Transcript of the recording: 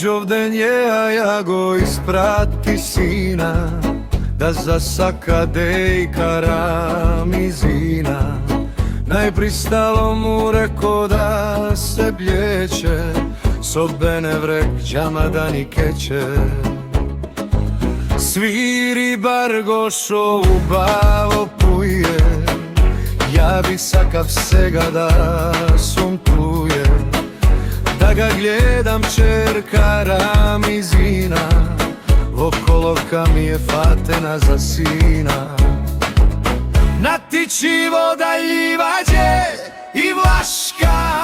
Dođovden je, a ja go isprati sina, da zasaka dejka ramizina. Najpristalo mu reko da se bljeće, sobene vrek džamadani keće. Sviri bar gošo u bavo puje, ja bi sakav sega da sum tuje. Da ga gledam čerka ramizina, okolo mi je fatena za sina. Natičivo daljivađe i Vlaška